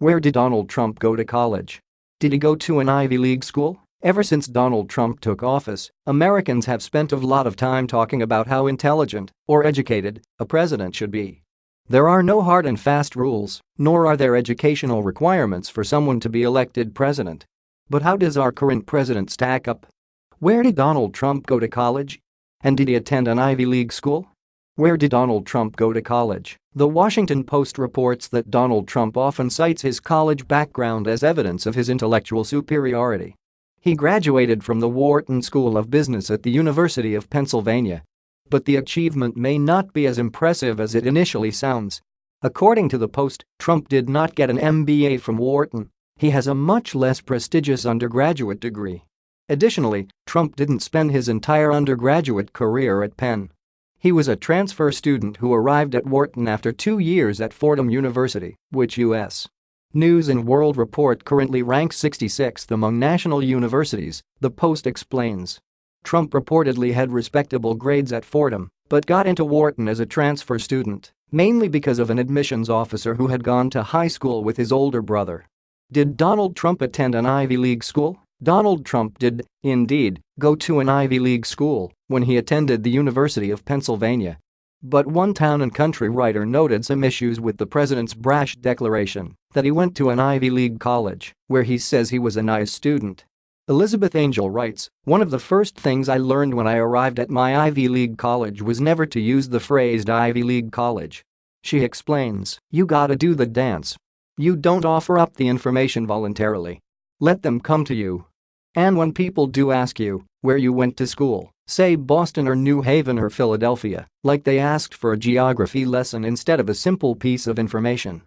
Where did Donald Trump go to college? Did he go to an Ivy League school? Ever since Donald Trump took office, Americans have spent a lot of time talking about how intelligent or educated a president should be. There are no hard and fast rules, nor are there educational requirements for someone to be elected president. But how does our current president stack up? Where did Donald Trump go to college? And did he attend an Ivy League school? Where did Donald Trump go to college? The Washington Post reports that Donald Trump often cites his college background as evidence of his intellectual superiority. He graduated from the Wharton School of Business at the University of Pennsylvania. But the achievement may not be as impressive as it initially sounds. According to the Post, Trump did not get an MBA from Wharton. He has a much less prestigious undergraduate degree. Additionally, Trump didn't spend his entire undergraduate career at Penn. He was a transfer student who arrived at Wharton after 2 years at Fordham University, which U.S. News and World Report currently ranks 66th among national universities, the Post explains. Trump reportedly had respectable grades at Fordham, but got into Wharton as a transfer student, mainly because of an admissions officer who had gone to high school with his older brother. Did Donald Trump attend an Ivy League school? Donald Trump did, indeed, go to an Ivy League school when he attended the University of Pennsylvania. But one Town and Country writer noted some issues with the president's brash declaration that he went to an Ivy League college, where he says he was a nice student. Elizabeth Angel writes, "One of the first things I learned when I arrived at my Ivy League college was never to use the phrase Ivy League college." She explains, "You gotta do the dance. You don't offer up the information voluntarily. Let them come to you. And when people do ask you where you went to school, say Boston or New Haven or Philadelphia, like they asked for a geography lesson instead of a simple piece of information."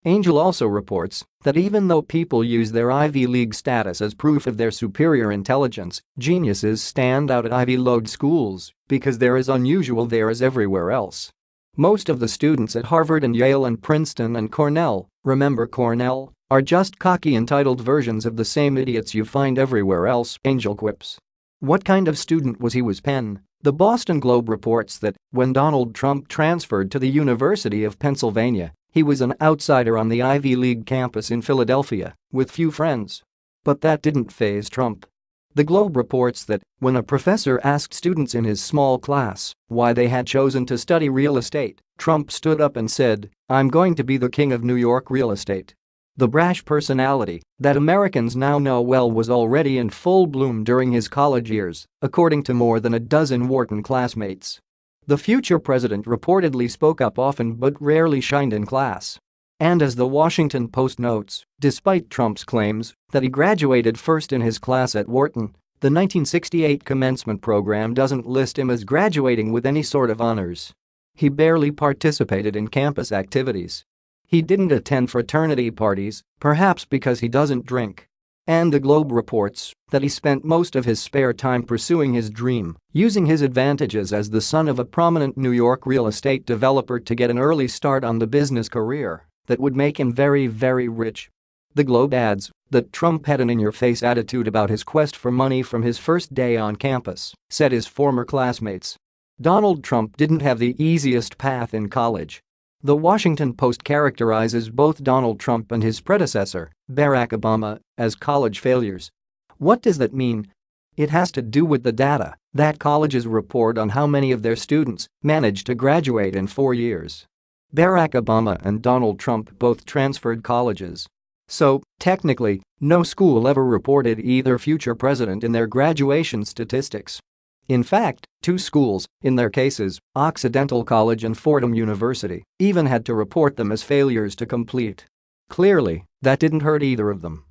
Angel also reports that even though people use their Ivy League status as proof of their superior intelligence, geniuses stand out at Ivy League schools because they're as unusual there as everywhere else. Most of the students at Harvard and Yale and Princeton and Cornell, remember Cornell, are just cocky entitled versions of the same idiots you find everywhere else, Angel quips. What kind of student was he? Was Penn? The Boston Globe reports that when Donald Trump transferred to the University of Pennsylvania, he was an outsider on the Ivy League campus in Philadelphia, with few friends. But that didn't faze Trump. The Globe reports that when a professor asked students in his small class why they had chosen to study real estate, Trump stood up and said, "I'm going to be the king of New York real estate." The brash personality that Americans now know well was already in full bloom during his college years, according to more than a dozen Wharton classmates. The future president reportedly spoke up often but rarely shined in class. And as the Washington Post notes, despite Trump's claims that he graduated first in his class at Wharton, the 1968 commencement program doesn't list him as graduating with any sort of honors. He barely participated in campus activities. He didn't attend fraternity parties, perhaps because he doesn't drink. And the Globe reports that he spent most of his spare time pursuing his dream, using his advantages as the son of a prominent New York real estate developer to get an early start on the business career that would make him very, very rich. The Globe adds that Trump had an in-your-face attitude about his quest for money from his first day on campus, said his former classmates. Donald Trump didn't have the easiest path in college. The Washington Post characterizes both Donald Trump and his predecessor, Barack Obama, as college failures. What does that mean? It has to do with the data that colleges report on how many of their students manage to graduate in 4 years. Barack Obama and Donald Trump both transferred colleges. So, technically, no school ever reported either future president in their graduation statistics. In fact, 2 schools, in their cases, Occidental College and Fordham University, even had to report them as failures to complete. Clearly, that didn't hurt either of them.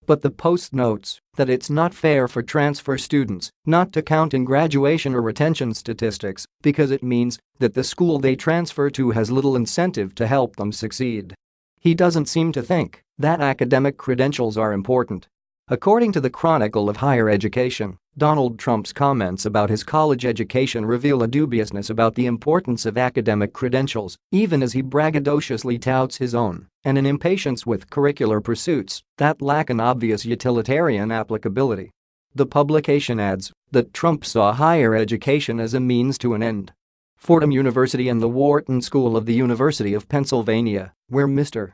But the Post notes that it's not fair for transfer students not to count in graduation or retention statistics because it means that the school they transfer to has little incentive to help them succeed. He doesn't seem to think that academic credentials are important. According to the Chronicle of Higher Education, Donald Trump's comments about his college education reveal a dubiousness about the importance of academic credentials, even as he braggadociously touts his own, and an impatience with curricular pursuits that lack an obvious utilitarian applicability. The publication adds that Trump saw higher education as a means to an end. Fordham University and the Wharton School of the University of Pennsylvania, where Mr.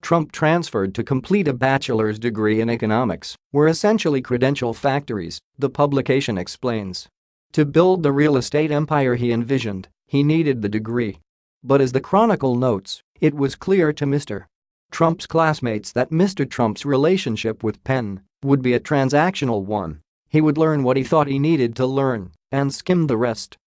Trump transferred to complete a bachelor's degree in economics, were essentially credential factories, the publication explains. To build the real estate empire he envisioned, he needed the degree. But as the Chronicle notes, it was clear to Mr. Trump's classmates that Mr. Trump's relationship with Penn would be a transactional one. He would learn what he thought he needed to learn and skim the rest.